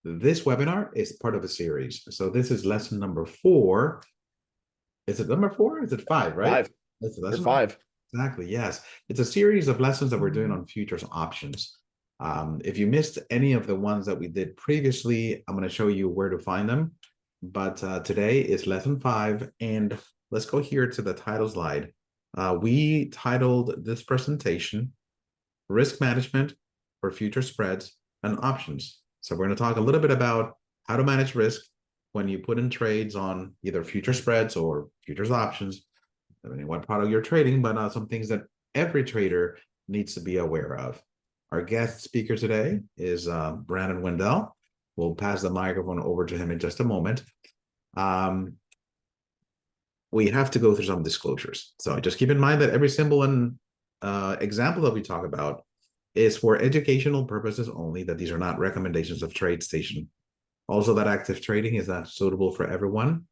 This webinar is part of a series. So this is lesson number 4. Is it number 4? Is it 5, right? 5. It's lesson 5. Exactly, yes. It's a series of lessons that we're doing on futures options. If you missed any of the ones that we did previously, I'm going to show you where to find them. But today is lesson 5, and let's go here to the title slide. We titled this presentation, Risk Management for Future Spreads and Options. So we're going to talk a little bit about how to manage risk when you put in trades on either future spreads or futures options, depending on what product you're trading, but some things that every trader needs to be aware of. Our guest speaker today is Brandon Wendell. We'll pass the microphone over to him in just a moment. We have to go through some disclosures. So just keep in mind that every symbol and example that we talk about is for educational purposes only, that these are not recommendations of TradeStation. Also, that active trading is not suitable for everyone.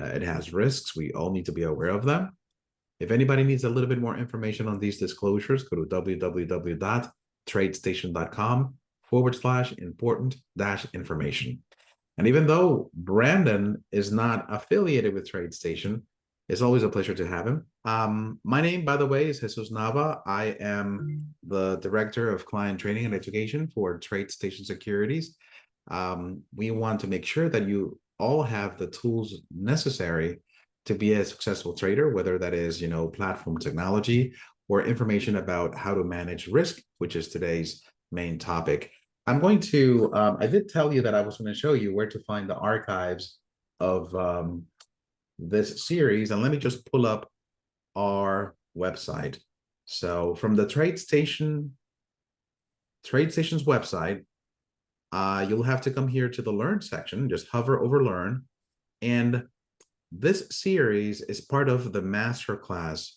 It has risks. We all need to be aware of them. If anybody needs a little bit more information on these disclosures, go to www.tradestation.com/important-information. And even though Brandon is not affiliated with TradeStation, it's always a pleasure to have him. My name, by the way, is Jesus Nava. I am the Director of Client Training and Education for TradeStation Securities. We want to make sure that you all have the tools necessary to be a successful trader, whether that is, platform technology or information about how to manage risk, which is today's main topic. I'm going to, I did tell you that I was going to show you where to find the archives of this series, and let me just pull up our website. So from the TradeStation's website, you'll have to come here to the Learn section, just hover over Learn, and this series is part of the Masterclass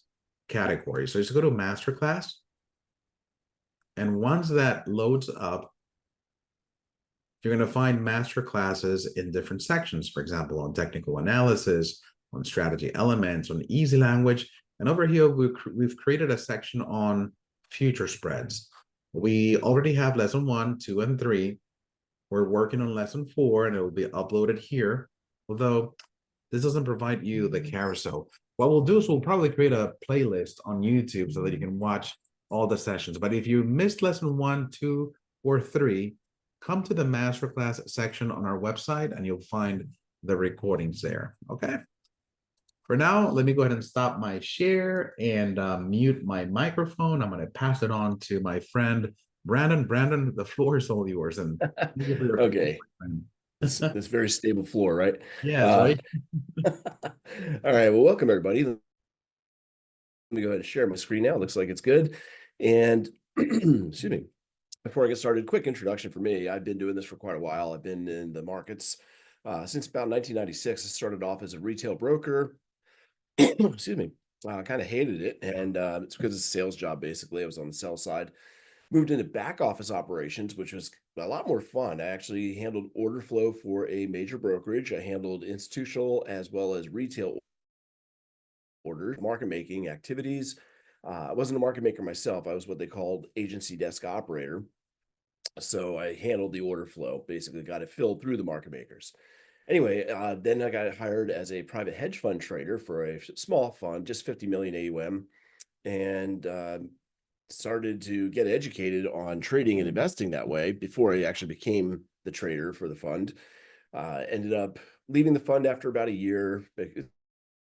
category. So just go to Masterclass, and once that loads up, you're going to find master classes in different sections, for example, on technical analysis, on strategy elements, on easy language. And over here, we've created a section on future spreads. We already have lesson 1, 2, and 3. We're working on lesson 4, and it will be uploaded here. Although this doesn't provide you the carousel. What we'll do is we'll probably create a playlist on YouTube so that you can watch all the sessions. But if you missed lesson 1, 2, or 3, come to the Masterclass section on our website and you'll find the recordings there, okay? For now, let me go ahead and stop my share and mute my microphone. I'm going to pass it on to my friend, Brandon. Brandon, the floor is all yours. And okay. This very stable floor, right? Yeah, right. All right, well, welcome everybody. Let me go ahead and share my screen now. It looks like it's good. And excuse me. Before I get started, quick introduction for me. I've been doing this for quite a while. I've been in the markets since about 1996. I started off as a retail broker. Excuse me. I kind of hated it, and it's because it's a sales job, basically. I was on the sales side. Moved into back office operations, which was a lot more fun. I actually handled order flow for a major brokerage. I handled institutional as well as retail orders, market making activities. I wasn't a market maker myself. I was what they called agency desk operator. So I handled the order flow, basically got it filled through the market makers. Anyway, then I got hired as a private hedge fund trader for a small fund, just 50 million AUM, and started to get educated on trading and investing that way before I actually became the trader for the fund. Ended up leaving the fund after about a year. It's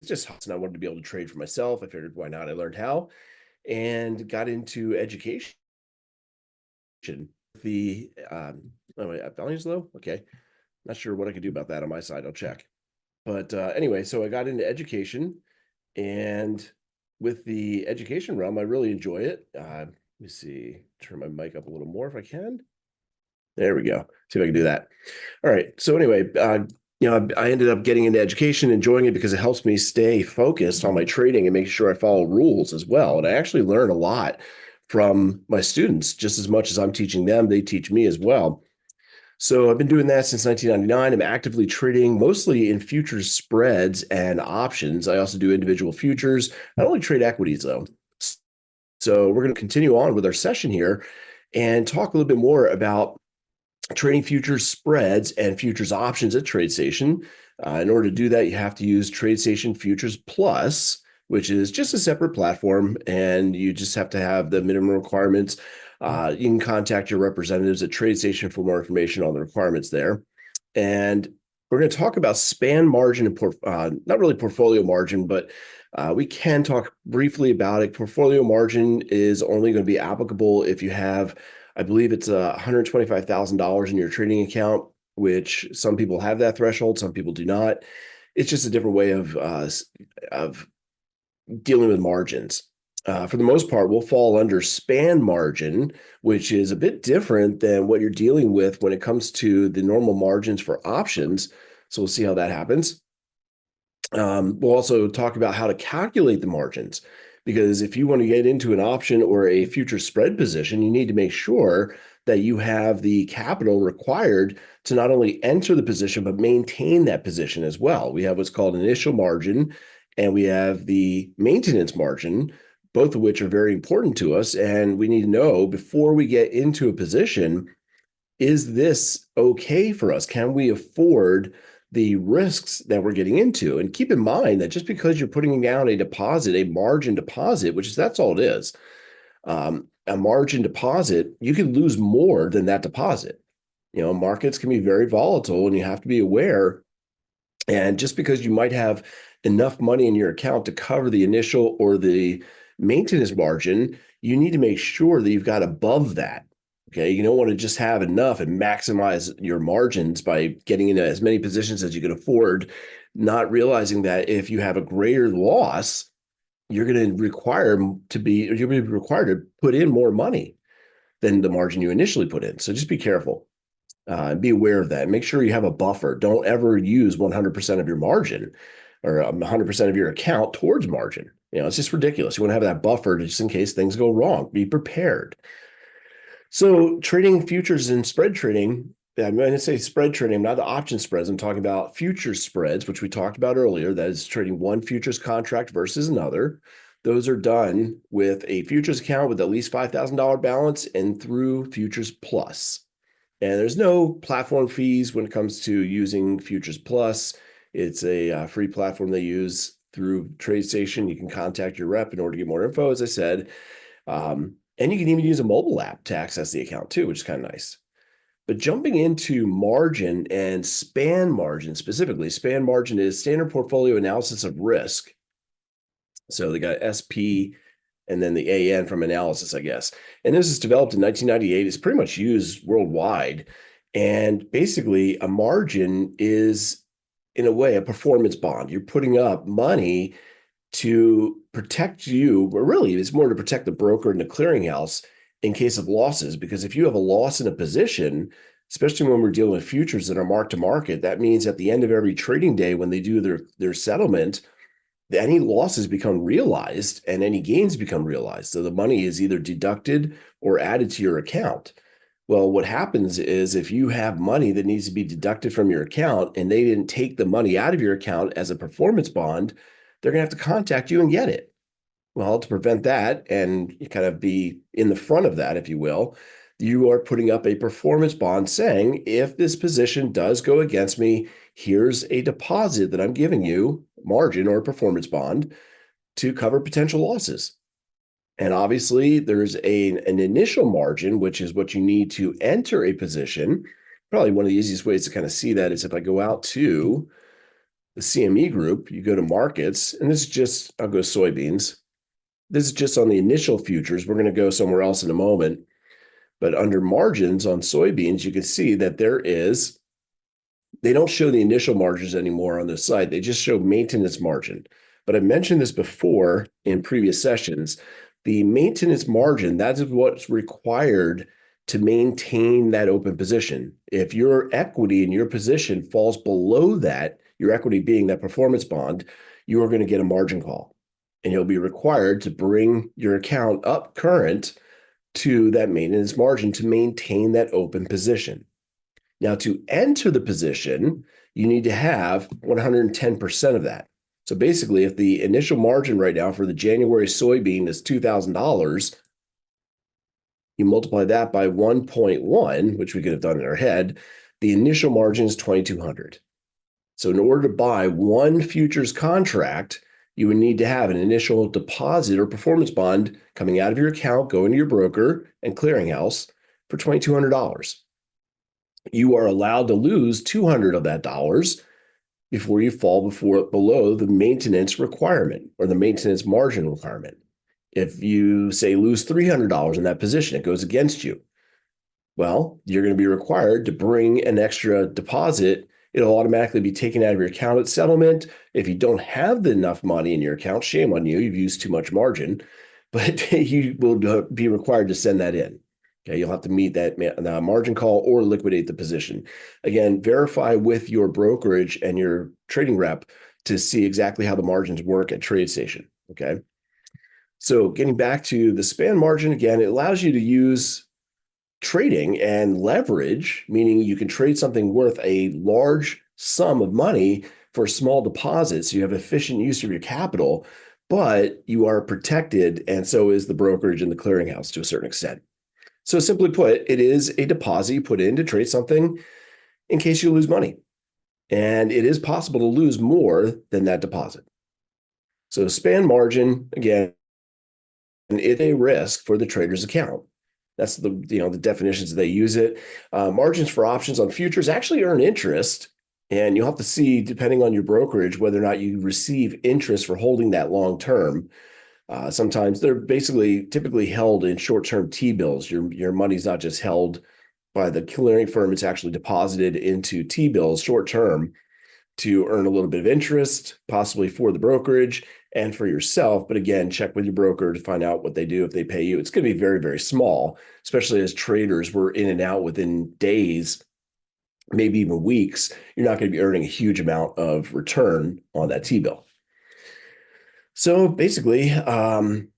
just hot, and I wanted to be able to trade for myself. I figured, why not? I learned how and got into education. The oh wait, value's low. Okay, not sure what I could do about that on my side. I'll check. But anyway, so I got into education, and with the education realm, I really enjoy it. Let me see, turn my mic up a little more if I can. There we go. See if I can do that. All right. So anyway, I ended up getting into education, enjoying it because it helps me stay focused on my trading and make sure I follow rules as well. And I actually learn a lot from my students. Just as much as I'm teaching them, they teach me as well. So I've been doing that since 1999. I'm actively trading mostly in futures spreads and options. I also do individual futures. I only trade equities though. So we're going to continue on with our session here and talk a little bit more about trading futures spreads and futures options at TradeStation. In order to do that, you have to use TradeStation Futures Plus, which is just a separate platform, and you just have to have the minimum requirements. You can contact your representatives at TradeStation for more information on the requirements there. And we're going to talk about span margin and not really portfolio margin, but we can talk briefly about it. Portfolio margin is only going to be applicable if you have, I believe it's $125,000 in your trading account, which some people have that threshold, some people do not. It's just a different way of dealing with margins. For the most part, we'll fall under span margin, which is a bit different than what you're dealing with when it comes to the normal margins for options. So we'll see how that happens. We'll also talk about how to calculate the margins, because if you want to get into an option or a future spread position, you need to make sure that you have the capital required to not only enter the position, but maintain that position as well. We have what's called initial margin, and we have the maintenance margin, both of which are very important to us. And we need to know before we get into a position, is this okay for us? Can we afford the risks that we're getting into? And keep in mind that just because you're putting down a deposit, a margin deposit, which is that's all it is, a margin deposit, you can lose more than that deposit. Markets can be very volatile, and you have to be aware. And just because you might have enough money in your account to cover the initial or the maintenance margin, you need to make sure that you've got above that. Okay, you don't want to just have enough and maximize your margins by getting into as many positions as you can afford, not realizing that if you have a greater loss, you're going to you'll be required to put in more money than the margin you initially put in. So just be careful. Be aware of that. Make sure you have a buffer. Don't ever use 100% of your margin or 100% of your account towards margin. It's just ridiculous. You want to have that buffer just in case things go wrong. Be prepared. So trading futures and spread trading, I'm going to say spread trading, not the option spreads. I'm talking about futures spreads, which we talked about earlier. That is trading one futures contract versus another. Those are done with a futures account with at least $5,000 balance and through FuturesPlus. And there's no platform fees when it comes to using FuturesPlus. It's a free platform they use through TradeStation. You can contact your rep in order to get more info, as I said. And you can even use a mobile app to access the account too, which is kind of nice. But jumping into margin and span margin specifically, span margin is standard portfolio analysis of risk. So they got SP and then the AN from analysis, I guess. And this is developed in 1998. It's pretty much used worldwide. And basically, a margin is, in a way, a performance bond. You're putting up money to protect you, but really it's more to protect the broker and the clearinghouse in case of losses. Because if you have a loss in a position, especially when we're dealing with futures that are mark to market, that means at the end of every trading day, when they do their settlement, any losses become realized and any gains become realized. So the money is either deducted or added to your account. Well, what happens is if you have money that needs to be deducted from your account and they didn't take the money out of your account as a performance bond, they're going to have to contact you and get it. Well, to prevent that and kind of be in the front of that, if you will, you are putting up a performance bond saying, if this position does go against me, here's a deposit that I'm giving you, margin or performance bond, to cover potential losses. And obviously, there's an initial margin, which is what you need to enter a position. Probably one of the easiest ways to kind of see that is if I go out to the CME group, you go to markets, and this is just, I'll go soybeans. This is just on the initial futures. We're going to go somewhere else in a moment. But under margins on soybeans, you can see that they don't show the initial margins anymore on this site. They just show maintenance margin. But I mentioned this before in previous sessions. The maintenance margin, that is what's required to maintain that open position. If your equity in your position falls below that, your equity being that performance bond, you are going to get a margin call. And you'll be required to bring your account up current to that maintenance margin to maintain that open position. Now, to enter the position, you need to have 110% of that. So basically, if the initial margin right now for the January soybean is $2,000, You multiply that by 1.1, which we could have done in our head. The initial margin is 2,200. So in order to buy one futures contract, you would need to have an initial deposit or performance bond coming out of your account, going to your broker and clearinghouse for $2,200. You are allowed to lose 200 of that dollars before you fall below the maintenance requirement or the maintenance margin requirement. If you say lose $300 in that position, it goes against you. Well, you're going to be required to bring an extra deposit. It'll automatically be taken out of your account at settlement. If you don't have enough money in your account, shame on you. You've used too much margin, but you will be required to send that in. Okay, you'll have to meet that margin call or liquidate the position. Again, verify with your brokerage and your trading rep to see exactly how the margins work at TradeStation. Okay, so getting back to the span margin, again, it allows you to use trading and leverage, meaning you can trade something worth a large sum of money for a small deposit. So you have efficient use of your capital, but you are protected, and so is the brokerage and the clearinghouse to a certain extent. So simply put, it is a deposit you put in to trade something in case you lose money. And it is possible to lose more than that deposit. So span margin, again, it's a risk for the trader's account. That's the definitions they use it. Margins for options on futures actually earn interest, and you'll have to see, depending on your brokerage, whether or not you receive interest for holding that long term. Sometimes they're typically held in short-term T-bills. Your money's not just held by the clearing firm; it's actually deposited into T-bills short-term to earn a little bit of interest, possibly for the brokerage and for yourself. But again, check with your broker to find out what they do if they pay you. It's going to be very, very small, especially as traders. We're in and out within days, maybe even weeks. You're not going to be earning a huge amount of return on that T-bill. So basically, that's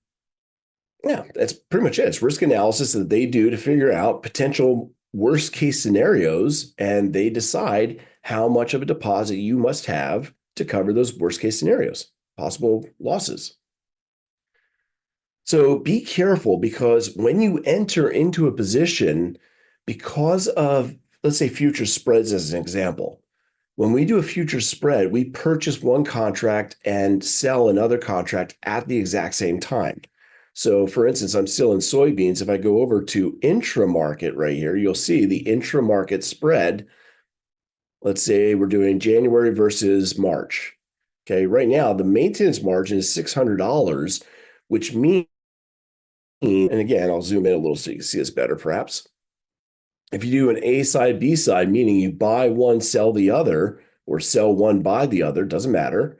pretty much it. It's risk analysis that they do to figure out potential worst case scenarios, and they decide how much of a deposit you must have to cover those worst case scenarios, possible losses. So be careful, because when you enter into a position, because of, let's say, future spreads as an example, when we do a future spread, we purchase one contract and sell another contract at the exact same time. So for instance, I'm still in soybeans. If I go over to intra-market right here, you'll see the intra-market spread. Let's say we're doing January versus March. Okay, right now the maintenance margin is $600, which means, and again, I'll zoom in a little so you can see this better perhaps. If you do an A side, B side, meaning you buy one, sell the other, or sell one, buy the other, doesn't matter,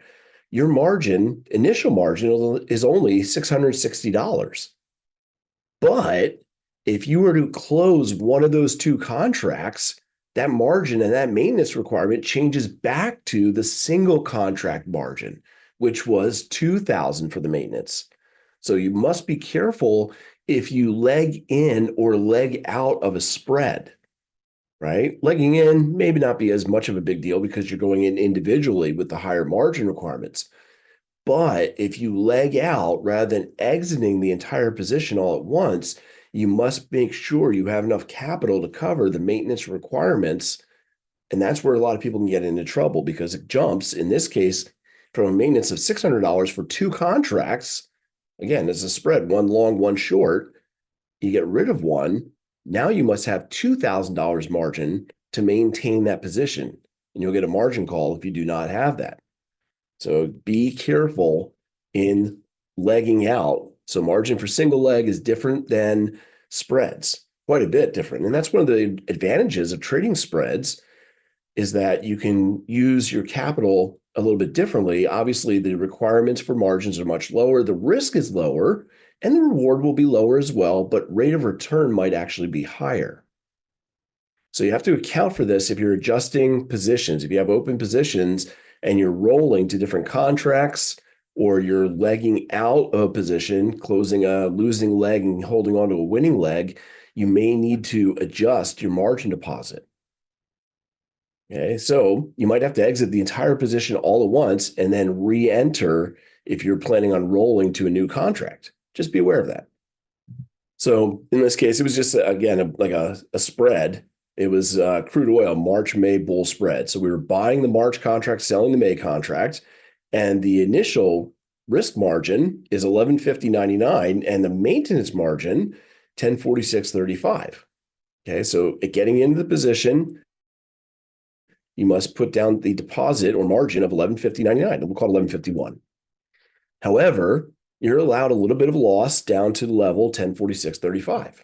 your margin, initial margin, is only $660. But if you were to close one of those two contracts, that margin and that maintenance requirement changes back to the single contract margin, which was $2,000 for the maintenance. So you must be careful if you leg in or leg out of a spread, right? Legging in maybe not be as much of a big deal because you're going in individually with the higher margin requirements. But if you leg out rather than exiting the entire position all at once, you must make sure you have enough capital to cover the maintenance requirements. And that's where a lot of people can get into trouble, because it jumps, in this case, from a maintenance of $600 for two contracts. Again, it's a spread, one long, one short. You get rid of one. Now you must have $2,000 margin to maintain that position. And you'll get a margin call if you do not have that. So be careful in legging out. So margin for single leg is different than spreads, quite a bit different. And that's one of the advantages of trading spreads, is that you can use your capital a little bit differently. Obviously, the requirements for margins are much lower. The risk is lower, and the reward will be lower as well, but rate of return might actually be higher. So you have to account for this if you're adjusting positions. If you have open positions and you're rolling to different contracts, or you're legging out of a position, closing a losing leg and holding on to a winning leg, you may need to adjust your margin deposit. Okay, so you might have to exit the entire position all at once and then re-enter if you're planning on rolling to a new contract. Just be aware of that. So in this case, it was just, again, like a spread. It was crude oil, March, May bull spread. So we were buying the March contract, selling the May contract, and the initial risk margin is 1150.99, and the maintenance margin 1046.35. Okay, so getting into the position, you must put down the deposit or margin of 1150.99. We'll call it 1151. However, you're allowed a little bit of loss down to the level 1046.35.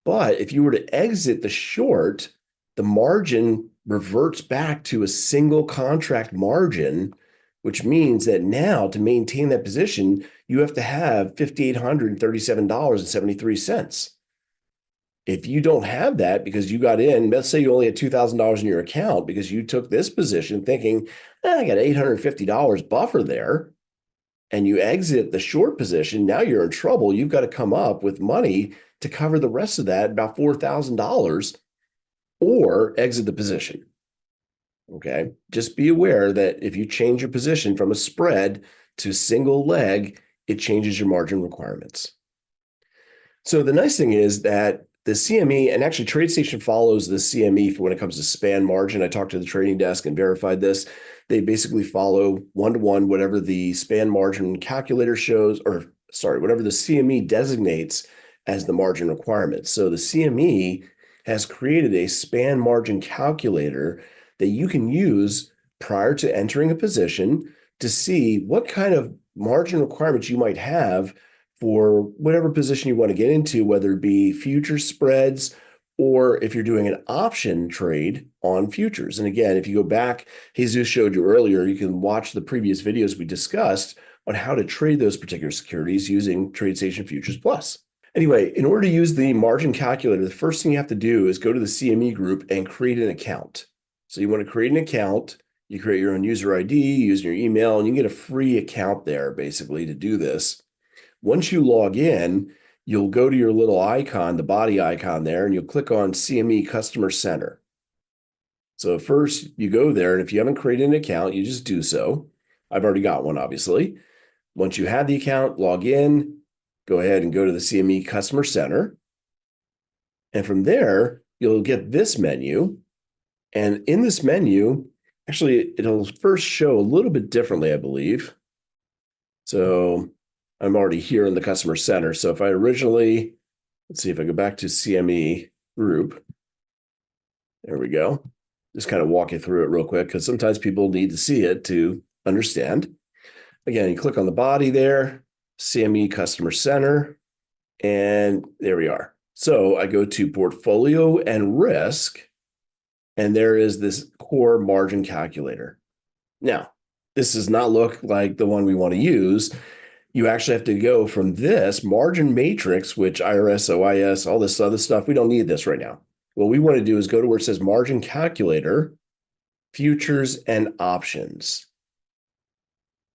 But if you were to exit the short, the margin reverts back to a single contract margin, which means that now to maintain that position, you have to have $5,837.73. If you don't have that because you got in, let's say you only had $2,000 in your account because you took this position thinking, I got $850 buffer there, and you exit the short position, now you're in trouble. You've got to come up with money to cover the rest of that, about $4,000, or exit the position. Okay. Just be aware that if you change your position from a spread to single leg, it changes your margin requirements. So the nice thing is that the CME, and actually TradeStation follows the CME for when it comes to span margin. I talked to the trading desk and verified this. They basically follow one-to-one whatever the span margin calculator shows, or sorry, whatever the CME designates as the margin requirement. So the CME has created a span margin calculator that you can use prior to entering a position to see what kind of margin requirements you might have for whatever position you want to get into, whether it be future spreads or if you're doing an option trade on futures. And again, if you go back, Jesus showed you earlier, you can watch the previous videos we discussed on how to trade those particular securities using TradeStation FuturesPlus. Anyway, in order to use the margin calculator, the first thing you have to do is go to the CME group and create an account. So you want to create an account, you create your own user ID, use your email, and you get a free account there basically to do this. Once you log in, you'll go to your little icon, the body icon there, and you'll click on CME Customer Center. So first you go there, and if you haven't created an account, you just do so. I've already got one, obviously. Once you have the account, log in, go ahead and go to the CME Customer Center. And from there, you'll get this menu. And in this menu, actually, it'll first show a little bit differently, I believe. So I'm already here in the customer center. So if I originally, let's see if I go back to CME group, there we go. Just kind of walk you through it real quick because sometimes people need to see it to understand. Again, you click on the body there, CME customer center, and there we are. So I go to portfolio and risk, and there is this core margin calculator. Now, this does not look like the one we want to use. You actually have to go from this margin matrix, which IRS, OIS, all this other stuff, we don't need this right now. What we want to do is go to where it says margin calculator, futures and options.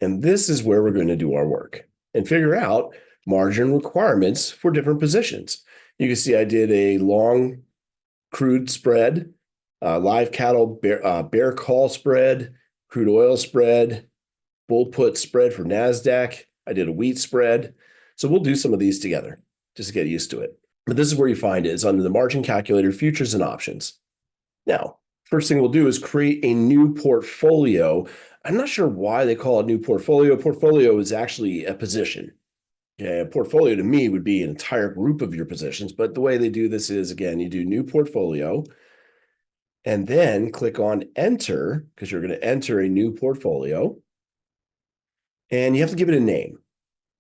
And this is where we're going to do our work and figure out margin requirements for different positions. You can see I did a long crude spread, live cattle bear call spread, crude oil spread, bull put spread for NASDAQ. I did a wheat spread. So we'll do some of these together just to get used to it. But this is where you find it. It's under the margin calculator, futures and options. Now, first thing we'll do is create a new portfolio. I'm not sure why they call it new portfolio. Portfolio is actually a position. Okay, a portfolio to me would be an entire group of your positions. But the way they do this is, again, you do new portfolio and then click on enter because you're going to enter a new portfolio. And you have to give it a name.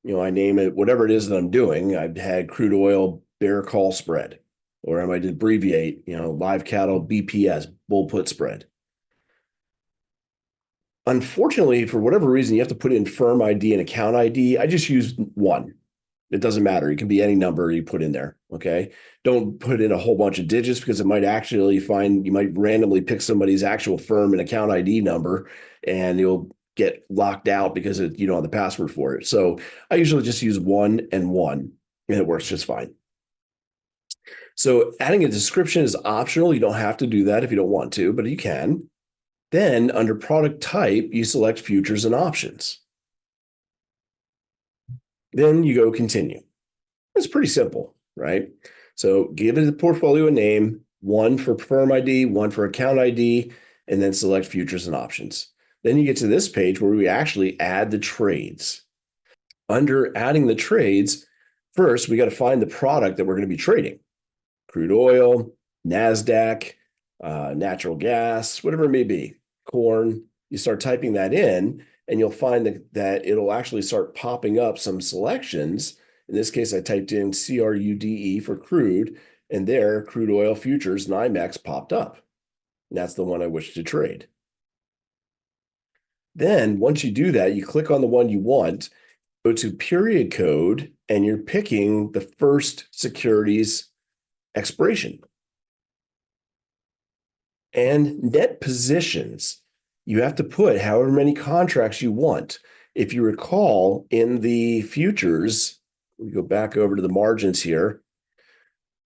I name it whatever it is that I'm doing. I've had crude oil bear call spread, or I might abbreviate, live cattle BPS, bull put spread. Unfortunately, for whatever reason, you have to put in firm ID and account ID. I just use one. It doesn't matter. It can be any number you put in there. Okay. Don't put in a whole bunch of digits because it might actually you might randomly pick somebody's actual firm and account ID number and you'll get locked out because you don't have the password for it. So I usually just use 1 and 1 and it works just fine. So adding a description is optional. You don't have to do that if you don't want to, but you can. Then under product type, you select futures and options. Then you go continue. It's pretty simple. right? So give it a portfolio name, one for firm ID, one for account ID, and then select futures and options. Then you get to this page where we actually add the trades. Under adding the trades, first we got to find the product that we're going to be trading. Crude oil, NASDAQ, natural gas, whatever it may be, corn. You start typing that in, and you'll find that it'll actually start popping up some selections. In this case, I typed in CRUDE for crude, and there, crude oil futures NYMEX popped up. And that's the one I wish to trade. Then, once you do that, you click on the one you want, go to period code, and you're picking the first security's expiration. And net positions, you have to put however many contracts you want. If you recall, in the futures, we go back over to the margins here.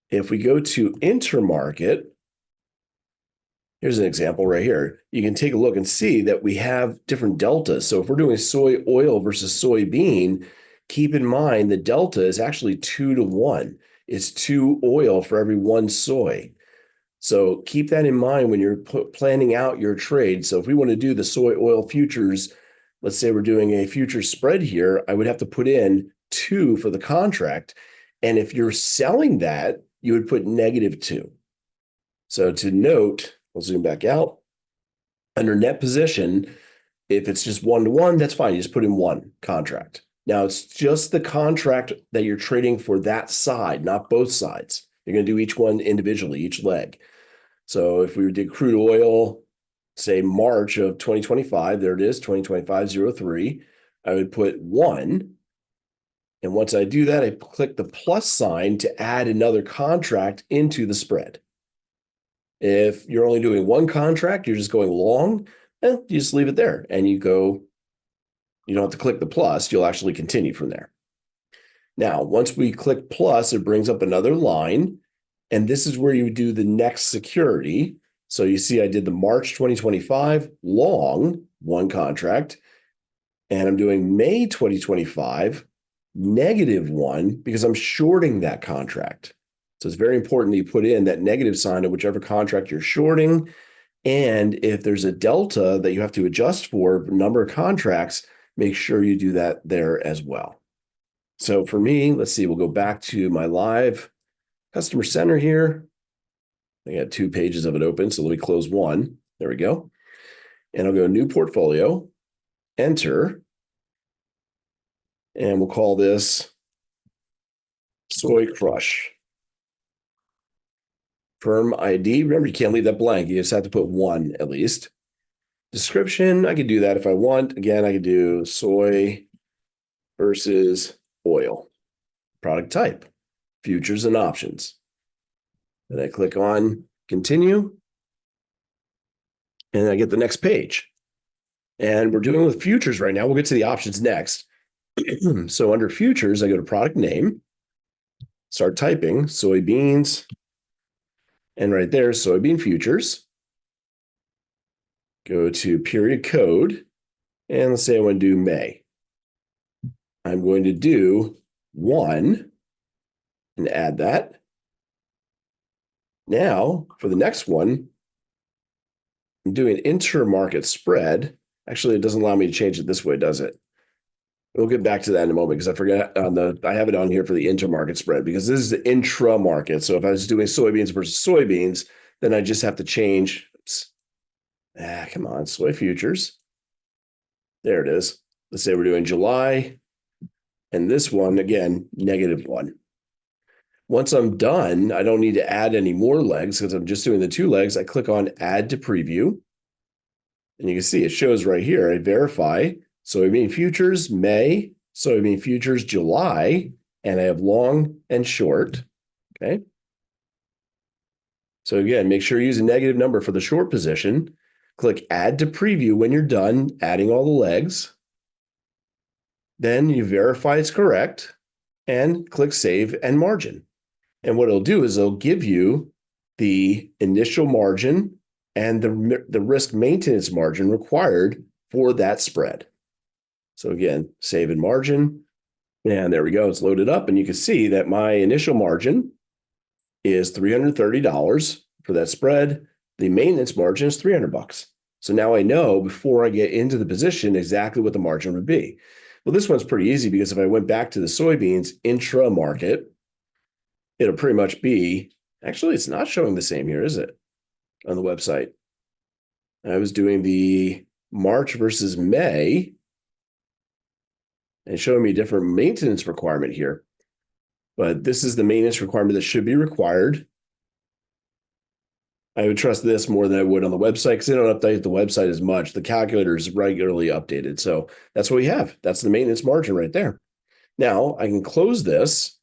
If we go to intermarket, here's an example right here. You can take a look and see that we have different deltas. So if we're doing soy oil versus soybean, keep in mind the delta is actually 2 to 1. It's 2 oil for every 1 soy. So keep that in mind when you're planning out your trade. So if we want to do the soy oil futures, let's say we're doing a futures spread here, I would have to put in 2 for the contract. And if you're selling that, you would put -2. So to note, we'll zoom back out. Under net position, if it's just 1 to 1, that's fine. You just put in 1 contract. Now it's just the contract that you're trading for that side, not both sides. You're going to do each one individually, each leg. So if we did crude oil, say March of 2025, there it is, 2025-03, I would put 1. And once I do that, I click the plus sign to add another contract into the spread. If you're only doing 1 contract, you're just going long, you just leave it there and you go, you don't have to click the plus, you'll actually continue from there. Now, once we click plus, it brings up another line, and this is where you do the next security. So you see I did the March 2025 long 1 contract, and I'm doing May 2025 -1 because I'm shorting that contract. So it's very important that you put in that negative sign of whichever contract you're shorting. And if there's a delta that you have to adjust for number of contracts, make sure you do that there as well. So for me, let's see, we'll go back to my live customer center here. I got 2 pages of it open, so let me close one. There we go. And I'll go new portfolio, enter, and we'll call this Soy Crush. Firm ID, remember you can't leave that blank. You just have to put 1 at least. Description, I could do that if I want. Again, I could do soy versus oil. Product type, futures and options. Then I click on continue, and I get the next page. And we're doing with futures right now. We'll get to the options next. So under futures, I go to product name, start typing soybeans, and right there, soybean futures. Go to period code, and let's say I want to do May. I'm going to do 1 and add that. Now, for the next one, I'm doing intermarket spread. Actually, it doesn't allow me to change it this way, does it? We'll get back to that in a moment because I forgot I have it on here for the intermarket spread because this is the intra market. So if I was doing soybeans versus soybeans, then I just have to change. Come on, soy futures. There it is. Let's say we're doing July. And this one, again, -1. Once I'm done, I don't need to add any more legs because I'm just doing the 2 legs. I click on add to preview. And you can see it shows right here. I verify soybean futures, May, soybean futures, July, and I have long and short. Okay. So again, make sure you use a negative number for the short position. Click add to preview when you're done adding all the legs. Then you verify it's correct and click save and margin. And what it'll do is it'll give you the initial margin and the risk maintenance margin required for that spread. So again, save and margin. And there we go. It's loaded up. And you can see that my initial margin is $330 for that spread. The maintenance margin is $300. So now I know before I get into the position exactly what the margin would be. Well, this one's pretty easy because if I went back to the soybeans intra market, it'll pretty much be, actually, it's not showing the same here, is it? On the website. I was doing the March versus May and showing me a different maintenance requirement here. But this is the maintenance requirement that should be required. I would trust this more than I would on the website because they don't update the website as much. The calculator is regularly updated. So that's what we have. That's the maintenance margin right there. Now I can close this.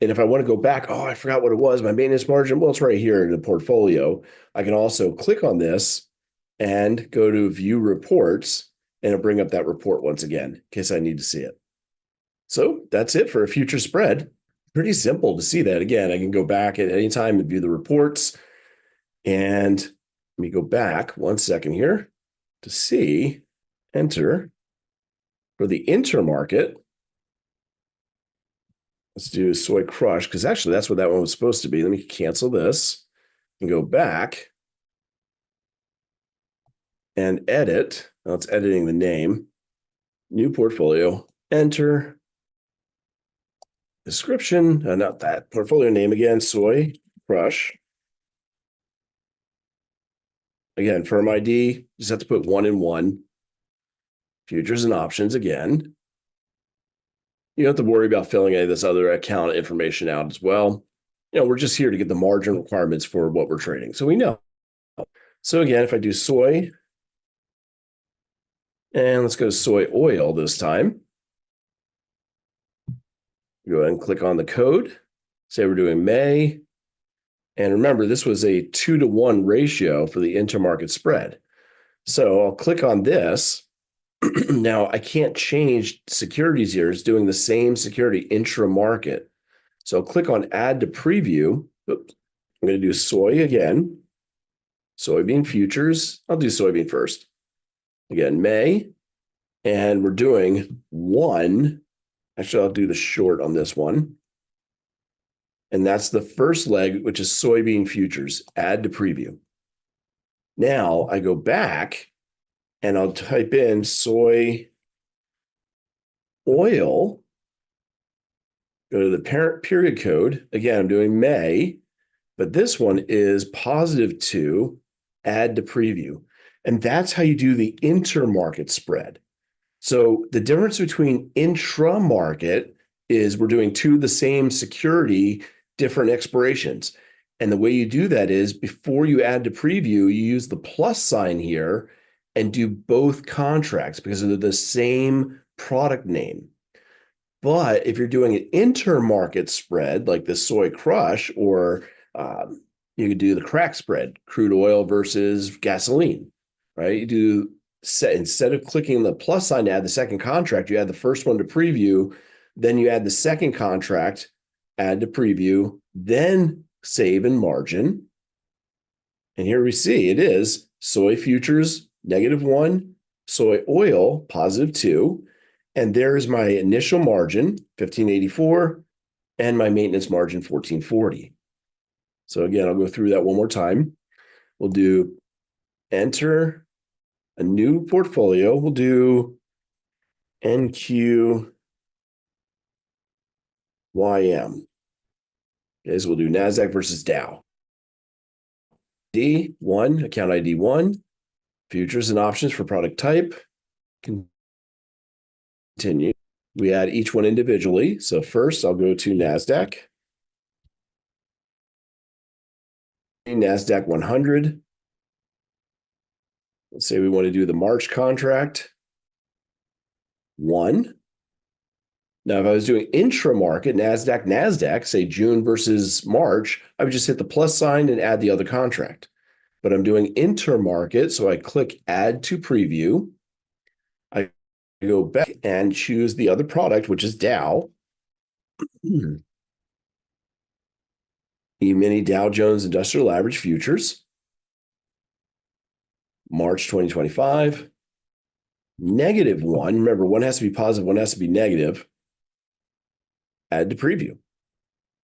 And if I want to go back, oh, I forgot what it was, my maintenance margin. Well, it's right here in the portfolio. I can also click on this and go to view reports, and it'll bring up that report once again in case I need to see it. So that's it for a future spread. Pretty simple to see that. Again, I can go back at any time and view the reports. And let me go back 1 second here to see, enter for the intermarket. Let's do soy crush because actually that's what that one was supposed to be. Let me cancel this and go back and edit. Now it's editing the name. New portfolio, enter. Description, not that, portfolio name again, soy crush. Again, firm ID, just have to put 1 and 1. Futures and options again. You don't have to worry about filling any of this other account information out as well. We're just here to get the margin requirements for what we're trading. So we know. So again, if I do soy, and let's go to soy oil this time. Go ahead and click on the code. Say we're doing May. And remember, this was a 2-to-1 ratio for the intermarket spread. So I'll click on this. Now I can't change securities here. It's doing the same security intra-market. So I'll click on add to preview. Oops. I'm going to do soy again. Soybean futures. I'll do soybean first. Again, May. And we're doing 1. Actually, I'll do the short on this one. And that's the first leg, which is soybean futures. Add to preview. Now I go back and I'll type in soy oil. Go to the parent period code. Again, I'm doing May, but this one is +2, add to preview. And that's how you do the intermarket spread. So the difference between intra-market is we're doing 2 of the same security, different expirations. And the way you do that is before you add to preview, you use the plus sign here and do both contracts because they're the same product name. But if you're doing an intermarket spread like the soy crush, or you could do the crack spread, crude oil versus gasoline, right? You do instead of clicking the plus sign to add the second contract, you add the first one to preview, then you add the second contract, add to preview, then save and margin. And here we see it is soy futures -1, soy oil +2. And there's my initial margin, 1584, and my maintenance margin, 1440. So again, I'll go through that one more time. We'll do enter a new portfolio. We'll do NQYM. Okay, so we'll do NASDAQ versus Dow. D1, account ID 1, futures and options for product type. Continue. We add each one individually. So first I'll go to NASDAQ. NASDAQ 100. Let's say we want to do the March contract. 1. Now, if I was doing intra-market, NASDAQ, say June versus March, I would just hit the plus sign and add the other contract. But I'm doing intermarket, so I click add to preview. I go back and choose the other product, which is Dow. The mini Dow Jones Industrial Average Futures. March 2025. -1. Remember, one has to be positive, one has to be negative. Add to preview.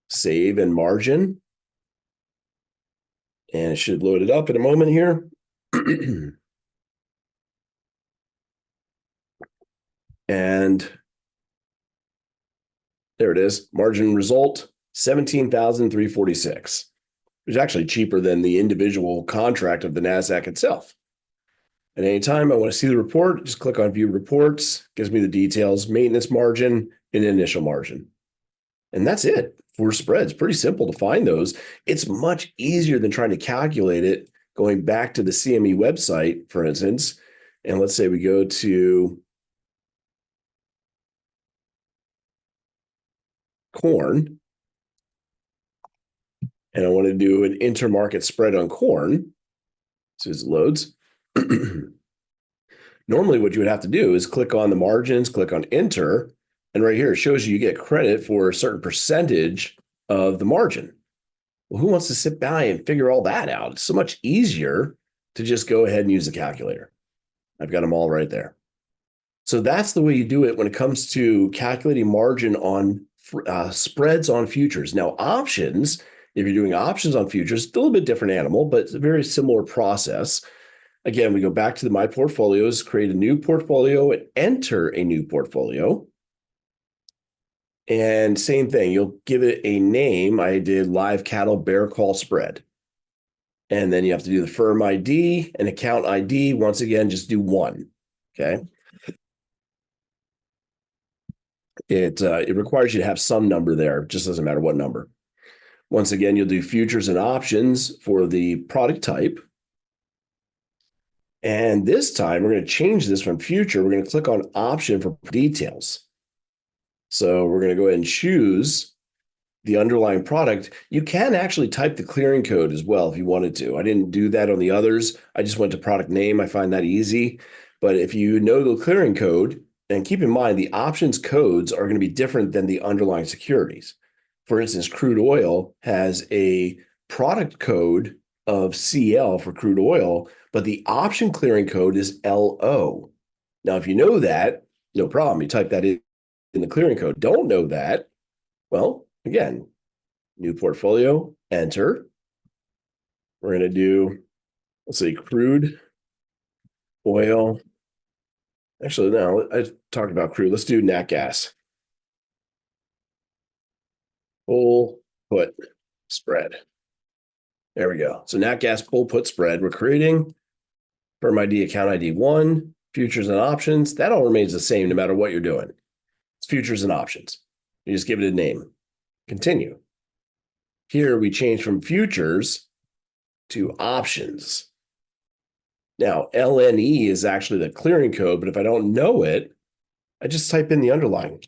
Save and margin. And it should load it up in a moment here. And there it is. Margin result, 17,346. It's actually cheaper than the individual contract of the NASDAQ itself. At any time I want to see the report, just click on View Reports, gives me the details, maintenance margin, and initial margin. And that's it for spreads. Pretty simple to find those. It's much easier than trying to calculate it going back to the CME website, for instance. And let's say we go to corn, and I want to do an intermarket spread on corn. So as it loads. Normally, what you would have to do is click on the margins, click on enter, and right here it shows you get credit for a certain percentage of the margin. Well, who wants to sit by and figure all that out? It's so much easier to just go ahead and use the calculator. I've got them all right there. So that's the way you do it when it comes to calculating margin on spreads on futures. Now, options, if you're doing options on futures, it's a little bit different animal, but it's a very similar process. Again, we go back to my portfolios, create a new portfolio, and enter a new portfolio. And same thing, you'll give it a name. I did live cattle bear call spread. And then you have to do the firm ID and account ID. Once again, just do one, okay? It requires you to have some number there. It just doesn't matter what number. Once again, you'll do futures and options for the product type. And this time, we're going to change this from future. We're going to click on option for details. So we're going to go ahead and choose the underlying product. You can actually type the clearing code as well if you wanted to. I didn't do that on the others. I just went to product name. I find that easy. But if you know the clearing code, and keep in mind, the options codes are going to be different than the underlying securities. For instance, crude oil has a product code of CL for crude oil, but the option clearing code is LO. Now, if you know that, no problem. You type that in the clearing code. Don't know that, well, again, new portfolio, enter. We're going to do, let's say, crude oil. Actually, no, I talked about crude. Let's do nat gas. Full put spread. There we go. So nat gas full put spread. We're creating firm ID, account ID 1, futures and options. That all remains the same no matter what you're doing. It's futures and options. You just give it a name. Continue. Here we change from futures to options. Now, LNE is actually the clearing code, but if I don't know it, I just type in the underlying.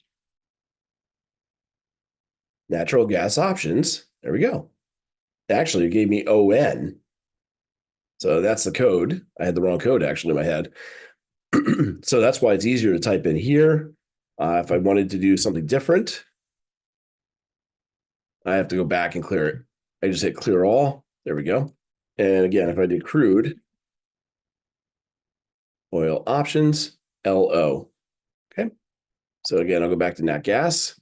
Natural gas options. There we go. Actually, it gave me ON. So that's the code. I had the wrong code actually in my head. So that's why it's easier to type in here. If I wanted to do something different, I have to go back and clear it. I just hit clear all. There we go. And again, if I did crude oil options, LO. Okay. So again, I'll go back to nat gas.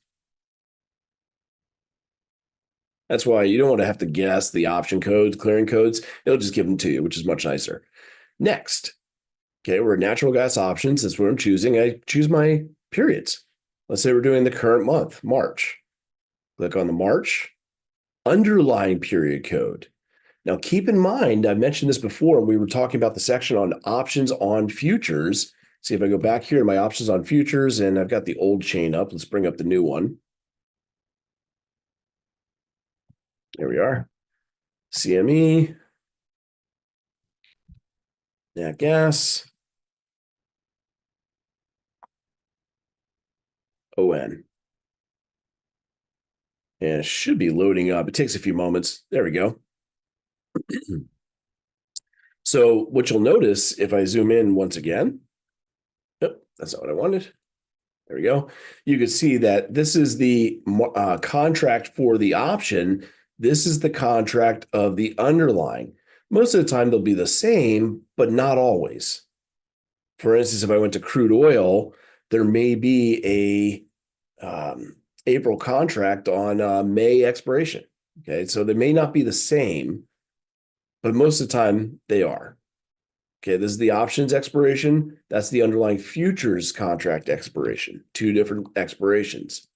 That's why you don't want to have to guess the option codes, clearing codes. It'll just give them to you, which is much nicer. Next, okay, we're natural gas options. That's what I'm choosing. I choose my periods. Let's say we're doing the current month, March. Click on the March underlying period code. Now, keep in mind, I mentioned this before, and we were talking about the section on options on futures. See if I go back here to my options on futures, and I've got the old chain up. Let's bring up the new one. There we are. CME, nat gas, ON. And it should be loading up. It takes a few moments. There we go. So what you'll notice if I zoom in once again, yep, that's not what I wanted. There we go. You can see that this is the contract for the option. This is the contract of the underlying. Most of the time, they'll be the same, but not always. For instance, if I went to crude oil, there may be a April contract on May expiration. Okay, so they may not be the same, but most of the time they are. Okay, this is the options expiration. That's the underlying futures contract expiration, two different expirations.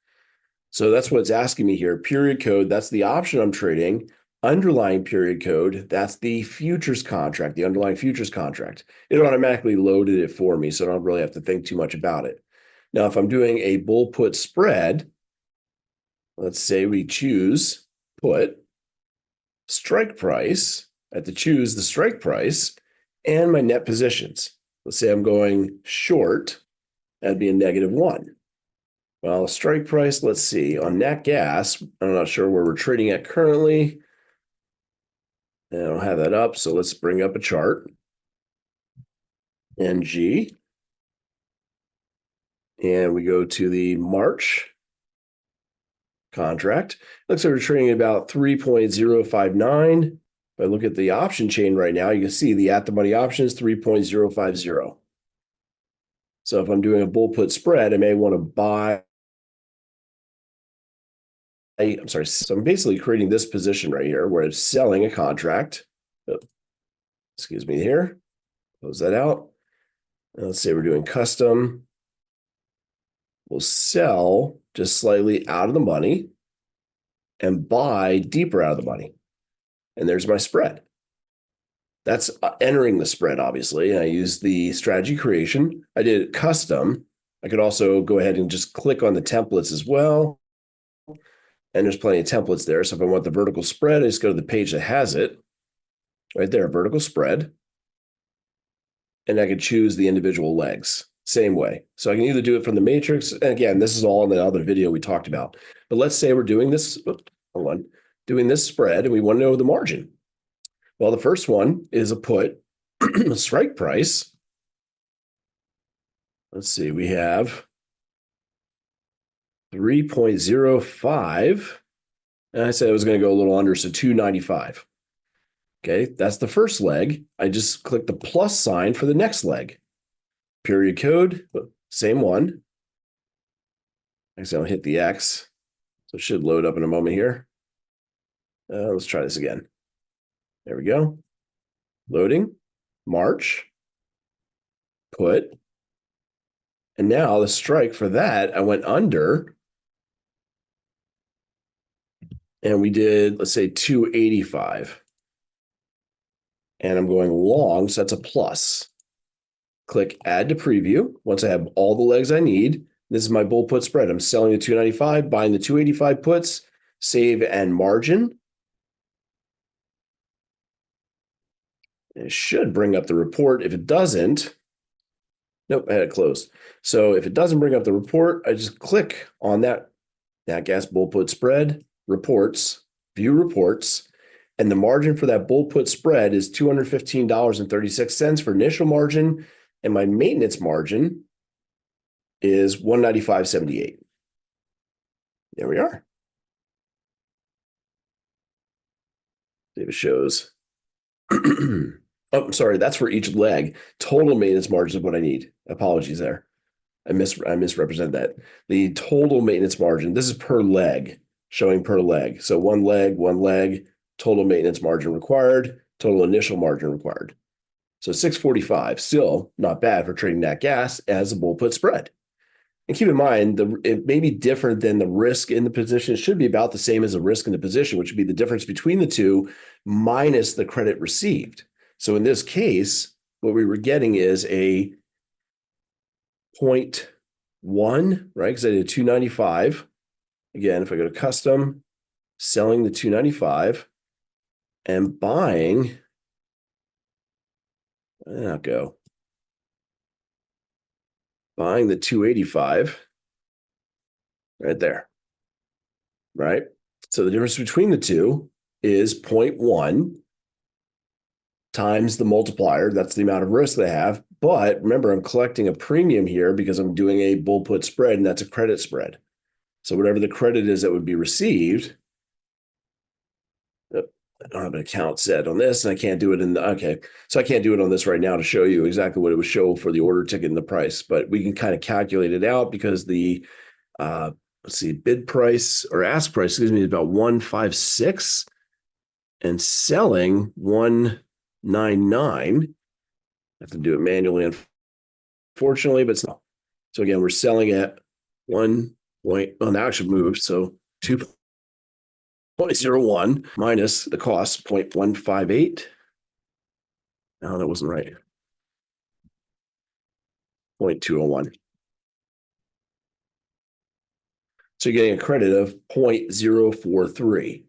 So that's what it's asking me here. Period code, that's the option I'm trading. Underlying period code, that's the futures contract, the underlying futures contract. It automatically loaded it for me, so I don't really have to think too much about it. Now, if I'm doing a bull put spread, let's say we choose put strike price. I have to choose the strike price and my net positions. Let's say I'm going short, that'd be a -1. Well, strike price, let's see, on nat gas, I'm not sure where we're trading at currently. I don't have that up, so let's bring up a chart. NG. And we go to the March contract. Looks like we're trading about 3.059. If I look at the option chain right now, you can see the at the money option is 3.050. So if I'm doing a bull put spread, I may want to buy. I'm sorry. So I'm basically creating this position right here where it's selling a contract. Oh, excuse me here. Close that out. Let's say we're doing custom. We'll sell just slightly out of the money and buy deeper out of the money. And there's my spread. That's entering the spread, obviously. I use the strategy creation. I did it custom. I could also go ahead and just click on the templates as well. And there's plenty of templates there. So if I want the vertical spread, I just go to the page that has it. Right there, vertical spread. And I could choose the individual legs. Same way. So I can either do it from the matrix. And again, this is all in the other video we talked about. But let's say we're doing this, doing this spread, and we want to know the margin. Well, the first one is a put strike price. Let's see, we have 3.05. And I said it was going to go a little under, so 295. Okay, that's the first leg. I just click the plus sign for the next leg. Period code, same one. Actually, I'll hit the X. So it should load up in a moment here. Let's try this again. There we go. Loading, March, put. And now the strike for that, I went under. And we did, let's say 285. And I'm going long, so that's a plus. Click add to preview. Once I have all the legs I need, this is my bull put spread. I'm selling the 295, buying the 285 puts, save and margin. It should bring up the report. If it doesn't, nope, I had it closed. So if it doesn't bring up the report, I just click on that gas bull put spread, reports, view reports, and the margin for that bull put spread is $215.36 for initial margin, and my maintenance margin is $195.78. There we are. See if it shows. Oh, I'm sorry. That's for each leg. Total maintenance margin is what I need. Apologies there. I misrepresented that. The total maintenance margin, this is per leg, showing per leg. So one leg, total maintenance margin required, total initial margin required. So 645, still not bad for trading nat gas as a bull put spread. And keep in mind, it may be different than the risk in the position. It should be about the same as the risk in the position, which would be the difference between the two minus the credit received. So in this case, what we were getting is a 0.1, right? Because I did 295. Again, if I go to custom, selling the 295 and buying, I'll go. Buying the 285 right there, right? So the difference between the two is 0.1 times the multiplier. That's the amount of risk they have. But remember, I'm collecting a premium here because I'm doing a bull put spread, and that's a credit spread. So whatever the credit is that would be received, I don't have an account set on this, and I can't do it in the, okay. So I can't do it on this right now to show you exactly what it would show for the order ticket and the price, but we can kind of calculate it out because the let's see, bid price or ask price, excuse me, is about 156 and selling 199. I have to do it manually, unfortunately, but it's not. So again, we're selling at 1 point, well, now it should move. So 2.01 minus the cost 0.158. No, that wasn't right. 0.201. So you're getting a credit of 0.043.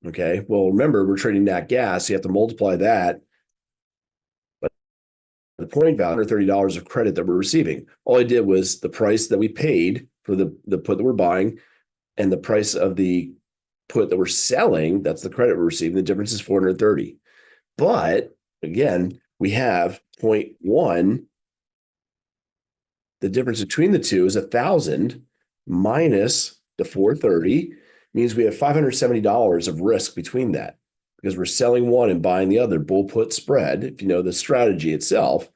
Okay. Well, remember, we're trading nat gas. So you have to multiply that by the point value, $130 of credit that we're receiving. All I did was the price that we paid for the put that we're buying and the price of the put that we're selling. That's the credit we're receiving. The difference is 430. But again, we have 0.1. The difference between the two is 1,000 minus the 430 means we have $570 of risk between that because we're selling one and buying the other. Bull put spread, if you know the strategy itself,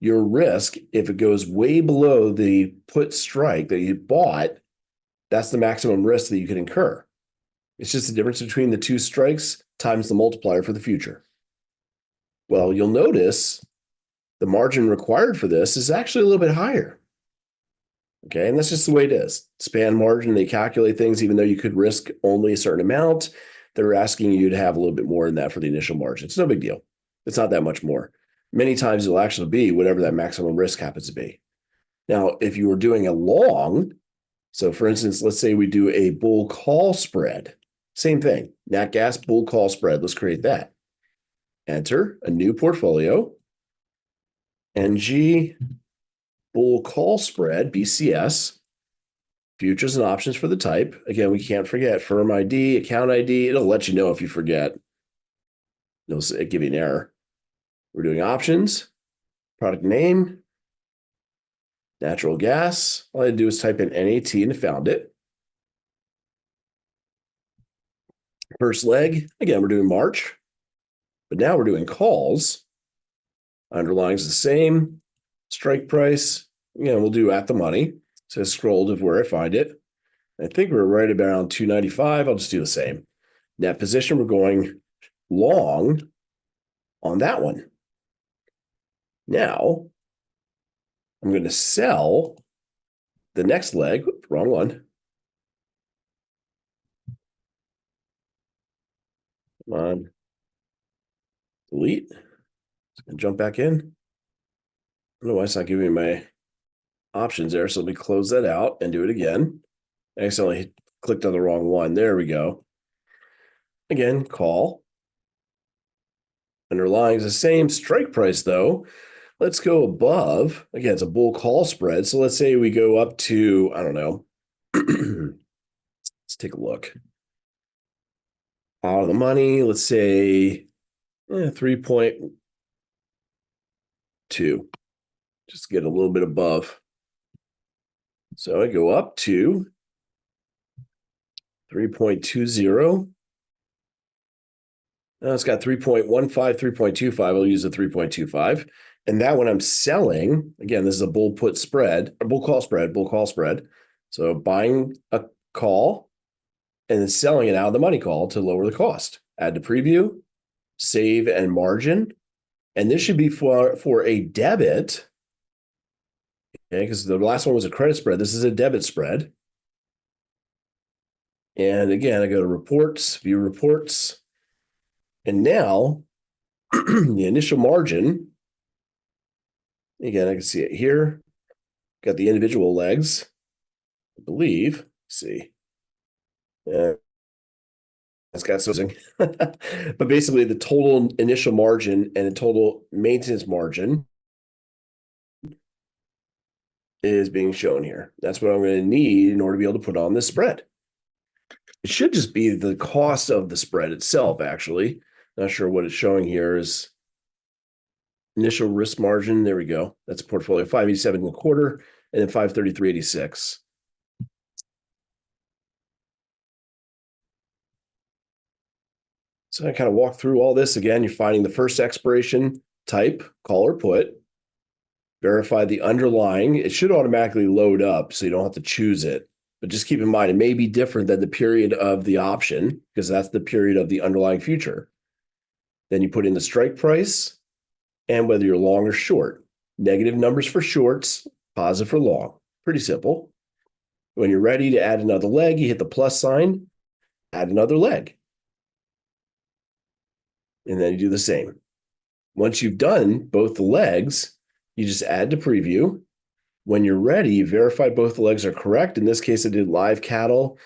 your risk, if it goes way below the put strike that you bought, that's the maximum risk that you can incur. It's just the difference between the two strikes times the multiplier for the future. Well, you'll notice the margin required for this is actually a little bit higher. Okay, and that's just the way it is. Span margin, they calculate things, even though you could risk only a certain amount, they're asking you to have a little bit more than that for the initial margin. It's no big deal. It's not that much more. Many times it'll actually be whatever that maximum risk happens to be. Now, if you were doing a long, so for instance, let's say we do a bull call spread, same thing, nat gas bull call spread. Let's create that. Enter a new portfolio, NG bull call spread, BCS, futures and options for the type. Again, we can't forget firm ID, account ID. It'll let you know if you forget. It'll give you an error. We're doing options, product name, natural gas. All I had to do is type in NAT and it found it. First leg, again, we're doing March, but now we're doing calls. Underlying is the same. Strike price, we'll do at the money. So I scroll to where I find it. I think we're right around 295. I'll just do the same. Net position, we're going long on that one. Now, I'm going to sell the next leg. Wrong one. Come on. Delete. And jump back in. I don't know why it's not giving me my options there. So let me close that out and do it again. I accidentally clicked on the wrong one. There we go. Again, call. Underlying is the same strike price, though. Let's go above. Again, it's a bull call spread. So let's say we go up to, I don't know. Let's take a look. Out of the money, let's say 3.2. Just get a little bit above. So I go up to 3.20. Now it's got 3.15, 3.25. I'll use the 3.25. And that when I'm selling, again, this is a bull put spread, a bull call spread. So buying a call and then selling it out of the money call to lower the cost. Add to preview, save and margin. And this should be for a debit. Okay, because the last one was a credit spread. This is a debit spread. And again, I go to reports, view reports. And now the initial margin, again, I can see it here. Got the individual legs, I believe. Let's see. It's got something. But basically the total initial margin and the total maintenance margin is being shown here. That's what I'm going to need in order to be able to put on this spread. It should just be the cost of the spread itself, actually. Not sure what it's showing here is initial risk margin. There we go. That's a portfolio 587.25 and then 533.86. So I kind of walk through all this again. You're finding the first expiration type, call or put. Verify the underlying. It should automatically load up, so you don't have to choose it. But just keep in mind, it may be different than the period of the option because that's the period of the underlying future. Then you put in the strike price and whether you're long or short. Negative numbers for shorts, positive for long. Pretty simple. When you're ready to add another leg, you hit the plus sign, add another leg. And then you do the same. Once you've done both the legs, you just add to preview. When you're ready, you verify both the legs are correct. In this case, I did live cattle.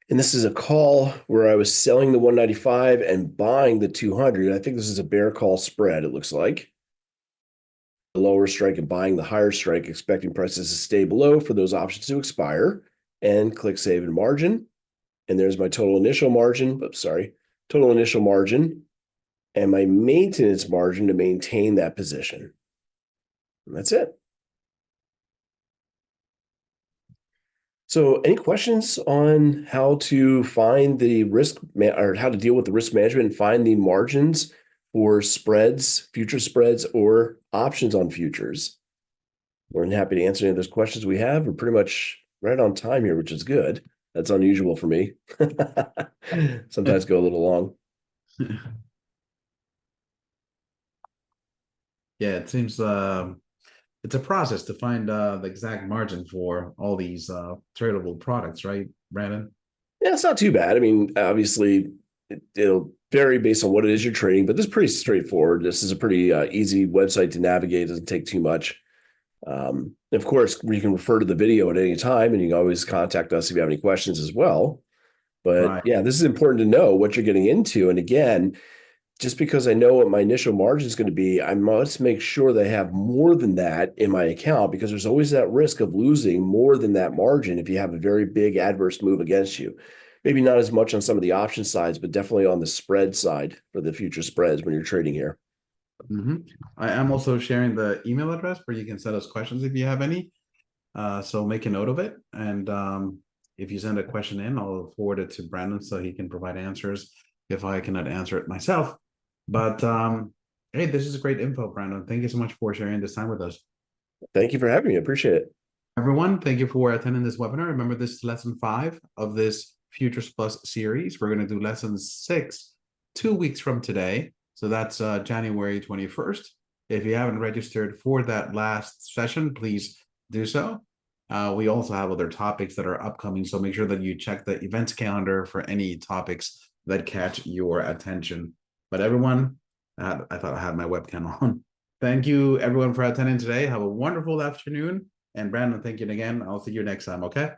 And this is a call where I was selling the 195 and buying the 200. I think this is a bear call spread, it looks like. The lower strike and buying the higher strike, expecting prices to stay below for those options to expire. And click save and margin. And there's my total initial margin. Oops, sorry. Total initial margin and my maintenance margin to maintain that position. And that's it. So any questions on how to find the risk or how to deal with the risk management and find the margins for spreads, future spreads, or options on futures? We're happy to answer any of those questions we have. We're pretty much right on time here, which is good. That's unusual for me. Sometimes go a little long. Yeah, it seems it's a process to find the exact margin for all these tradable products, right, Brandon? Yeah, it's not too bad. I mean, obviously, it'll vary based on what it is you're trading, but this is pretty straightforward. This is a pretty easy website to navigate. It doesn't take too much. Of course, you can refer to the video at any time, and you can always contact us if you have any questions as well. But Right. yeah, this is important to know what you're getting into. And again, just because I know what my initial margin is going to be, I must make sure that I have more than that in my account because there's always that risk of losing more than that margin if you have a very big adverse move against you. Maybe not as much on some of the option sides, but definitely on the spread side for the future spreads when you're trading here. I am also sharing the email address where you can send us questions if you have any. So make a note of it. And if you send a question in, I'll forward it to Brandon so he can provide answers if I cannot answer it myself. But hey, this is great info, Brandon. Thank you so much for sharing this time with us. Thank you for having me. I appreciate it. Everyone, thank you for attending this webinar. Remember, this is lesson 5 of this FuturesPlus series. We're going to do lesson 6 2 weeks from today. So that's January 21st. If you haven't registered for that last session, please do so. We also have other topics that are upcoming, so make sure that you check the events calendar for any topics that catch your attention. But everyone, I thought I had my webcam on. Thank you, everyone, for attending today. Have a wonderful afternoon. And Brandon, thank you again. I'll see you next time, okay?